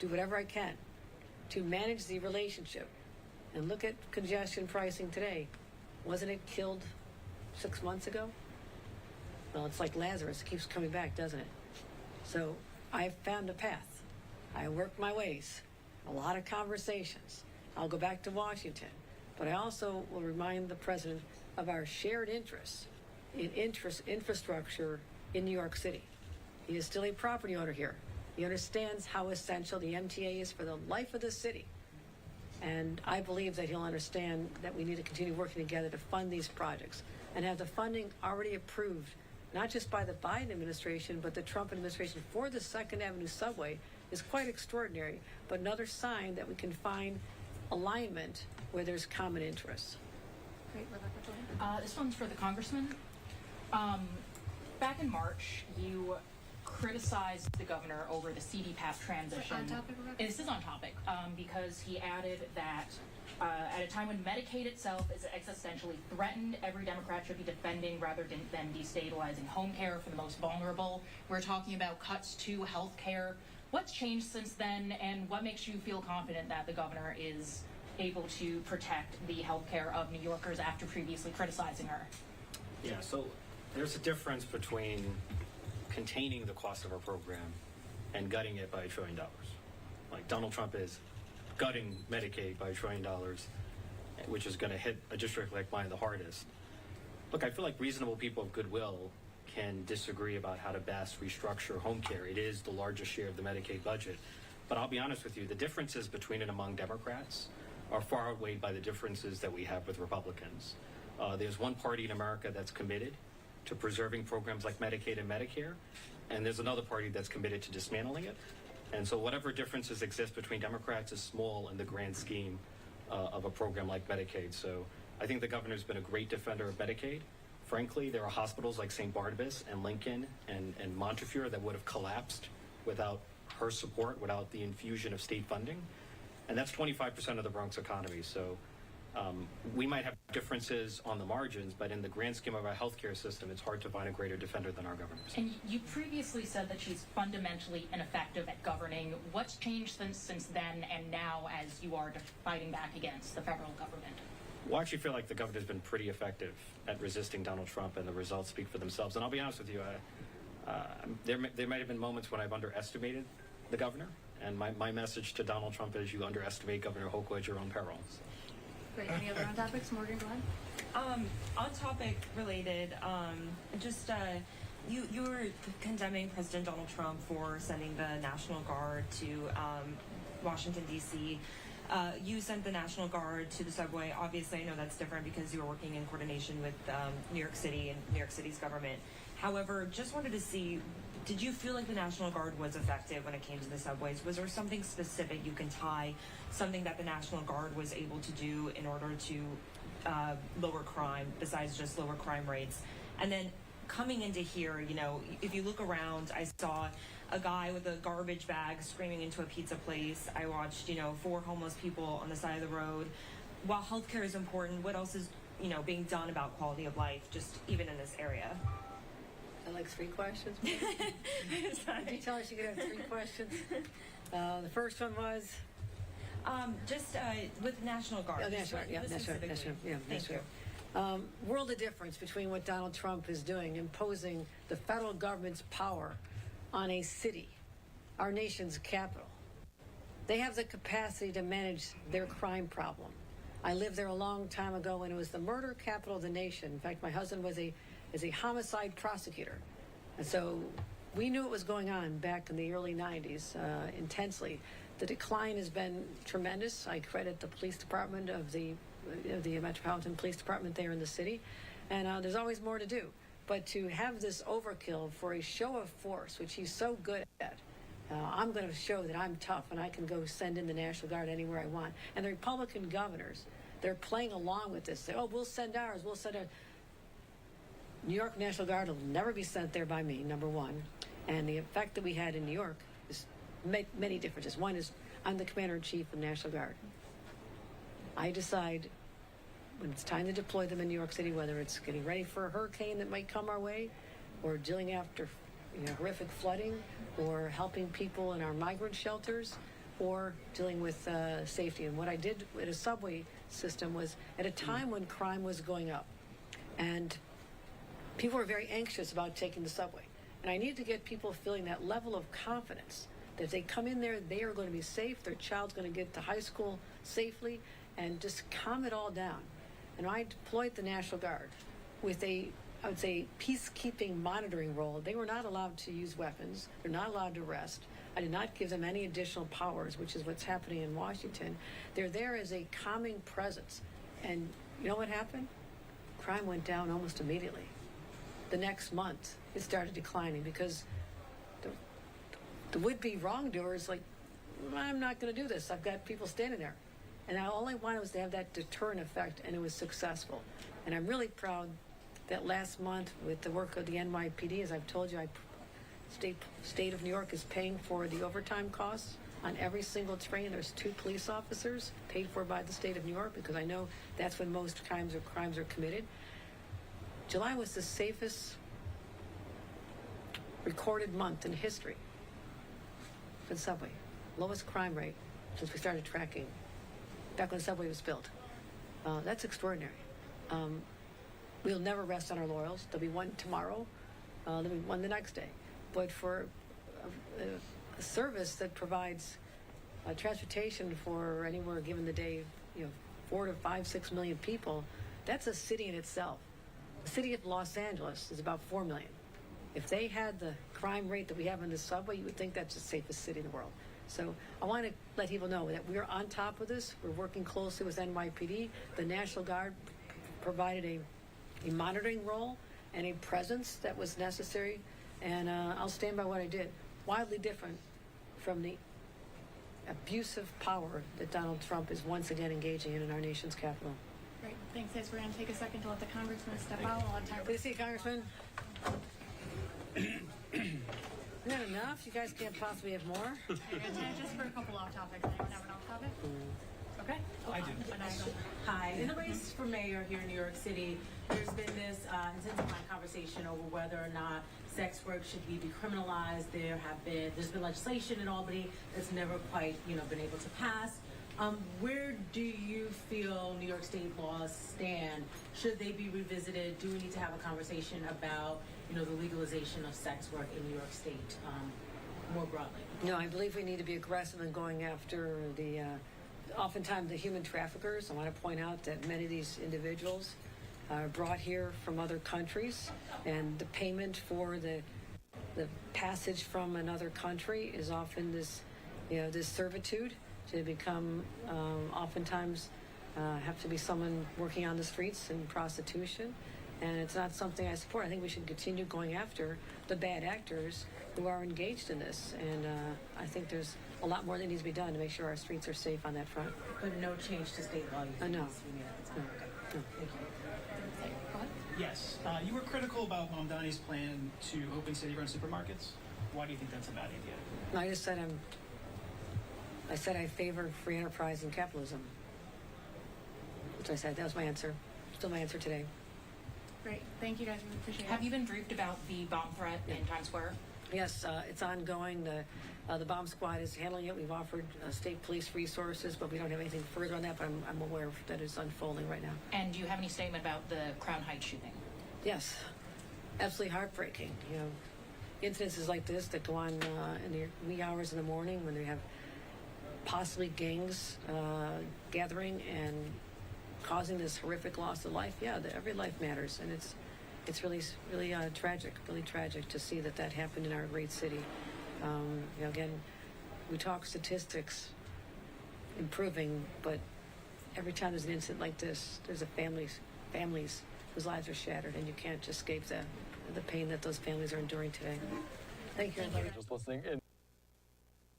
do whatever I can to manage the relationship. And look at congestion pricing today. Wasn't it killed 6 months ago? Well, it's like Lazarus. It keeps coming back, doesn't it? So I've found a path. I work my ways. A lot of conversations. I'll go back to Washington. But I also will remind the president of our shared interests in infrastructure in New York City. He is still a property owner here. He understands how essential the MTA is for the life of the city. And I believe that he'll understand that we need to continue working together to fund these projects and have the funding already approved, not just by the Biden administration, but the Trump administration for the Second Avenue subway is quite extraordinary, but another sign that we can find alignment where there's common interests. Great, Rebecca, go ahead. This one's for the congressman. Back in March, you criticized the governor over the CD pass transition. On topic, Rebecca? This is on topic because he added that at a time when Medicaid itself is existentially threatened, every Democrat should be defending rather than destabilizing home care for the most vulnerable. We're talking about cuts to health care. What's changed since then, and what makes you feel confident that the governor is able to protect the health care of New Yorkers after previously criticizing her? Yeah, so there's a difference between containing the cost of our program and gutting it by $1 trillion. Like Donald Trump is gutting Medicaid by $1 trillion, which is going to hit a district like mine the hardest. Look, I feel like reasonable people of goodwill can disagree about how to best restructure home care. It is the largest share of the Medicaid budget. But I'll be honest with you, the differences between and among Democrats are far outweighed by the differences that we have with Republicans. There's one party in America that's committed to preserving programs like Medicaid and Medicare, and there's another party that's committed to dismantling it. And so whatever differences exist between Democrats is small in the grand scheme of a program like Medicaid. So I think the governor's been a great defender of Medicaid. Frankly, there are hospitals like St. Barnabas and Lincoln and Montefiore that would have collapsed without her support, without the infusion of state funding. And that's 25% of the Bronx economy. So we might have differences on the margins, but in the grand scheme of our healthcare system, it's hard to find a greater defender than our governors. And you previously said that she's fundamentally ineffective at governing. What's changed since then and now as you are fighting back against the federal government? Well, I actually feel like the governor's been pretty effective at resisting Donald Trump, and the results speak for themselves. And I'll be honest with you, there might have been moments when I've underestimated the governor, and my message to Donald Trump is you underestimate Governor Hochul at your own peril. Great. Any other on topics? Morgan, go ahead. On topic related, you were condemning President Donald Trump for sending the National Guard to Washington, D.C. You sent the National Guard to the subway. Obviously, I know that's different because you were working in coordination with New York City and New York City's government. However, just wanted to see, did you feel like the National Guard was effective when it came to the subways? Was there something specific you can tie, something that the National Guard was able to do in order to lower crime, besides just lower crime rates? And then coming into here, you know, if you look around, I saw a guy with a garbage bag screaming into a pizza place. I watched, 4 homeless people on the side of the road. While healthcare is important, what else is, being done about quality of life, just even in this area? I like 3 questions. Sorry. Did you tell us you could have 3 questions? The first one was? With National Guard. Oh, National Guard, yeah, Thank you. World of difference between what Donald Trump is doing, imposing the federal government's power on a city, our nation's capital. They have the capacity to manage their crime problem. I lived there a long time ago when it was the murder capital of the nation. In fact, my husband is a homicide prosecutor. And so we knew what was going on back in the early 90s intensely. The decline has been tremendous. I credit the police department of the Metropolitan Police Department there in the city. And there's always more to do. But to have this overkill for a show of force, which he's so good at, I'm going to show that I'm tough and I can go send in the National Guard anywhere I want. And the Republican governors, they're playing along with this. They, we'll send ours, we'll send ours. New York National Guard will never be sent there by me, number one. And the effect that we had in New York is many differences. One is I'm the commander-in-chief of the National Guard. I decide when it's time to deploy them in New York City, whether it's getting ready for a hurricane that might come our way, or dealing after horrific flooding, or helping people in our migrant shelters, or dealing with safety. And what I did with a subway system was at a time when crime was going up, and people were very anxious about taking the subway. And I needed to get people feeling that level of confidence that if they come in there, they are going to be safe, their child's going to get to high school safely, and just calm it all down. And I deployed the National Guard with I would say, peacekeeping monitoring role. They were not allowed to use weapons. They're not allowed to arrest. I did not give them any additional powers, which is what's happening in Washington. They're there as a calming presence. And you know what happened? Crime went down almost immediately. The next month, it started declining because the would-be wrongdoers like, I'm not going to do this. I've got people standing there. And all I wanted was to have that deterrent effect, and it was successful. And I'm really proud that last month, with the work of the NYPD, as I've told you, state of New York is paying for the overtime costs on every single train. There's 2 police officers paid for by the state of New York, because I know that's when most crimes are committed. July was the safest recorded month in history for the subway. Lowest crime rate since we started tracking back when the subway was built. That's extraordinary. We'll never rest on our laurels. There'll be one tomorrow. There'll be one the next day. But for a service that provides transportation for anywhere given the day, 4 to 5, 6 million people, that's a city in itself. The city of Los Angeles is about 4 million. If they had the crime rate that we have in the subway, you would think that's the safest city in the world. So I want to let people know that we're on top of this. We're working closely with NYPD. The National Guard provided a monitoring role and a presence that was necessary. And I'll stand by what I did. Wildly different from the abusive power that Donald Trump is once again engaging in our nation's capital. Great. Thanks, guys. We're going to take a second to let the congressman step out. We'll have time Good to see you, Congressman. Isn't that enough? You guys can't possibly have more? for just for a couple off topics. Anyone have an off topic? Okay. I do. Hi. In the race for mayor here in New York City, there's been this intensifying conversation over whether or not sex work should be decriminalized. There's been legislation in Albany that's never quite, been able to pass. Where do you feel New York State laws stand? Should they be revisited? Do we need to have a conversation about, the legalization of sex work in New York State more broadly? No, I believe we need to be aggressive in going after oftentimes the human traffickers. I want to point out that many of these individuals are brought here from other countries, and the payment for the passage from another country is often this servitude to become oftentimes have to be someone working on the streets in prostitution. And it's not something I support. I think we should continue going after the bad actors who are engaged in this. And I think there's a lot more that needs to be done to make sure our streets are safe on that front. But no change to state law? No. No. Thank you. Go ahead. Yes. You were critical about Mamdani's plan to open city-run supermarkets. Why do you think that's a bad idea? No, I said I favor free enterprise and capitalism. Which I said, that was my answer. Still my answer today. Great. Thank you, guys. We appreciate it. Have you been briefed about the bomb threat in Times Square? Yes, it's ongoing. The bomb squad is handling it. We've offered state police resources, but we don't have anything further on that, but I'm aware that it's unfolding right now. And do you have any statement about the Crown Heights shooting? Yes, absolutely heartbreaking. Incidences like this that go on in the wee hours in the morning when they have possibly gangs gathering and causing this horrific loss of life. Yeah, every life matters, and it's really tragic, really tragic to see that happened in our great city. Again, we talk statistics improving, but every time there's an incident like this, there's families whose lives are shattered, and you can't escape the pain that those families are enduring today. Thank you, everybody. Just listening in.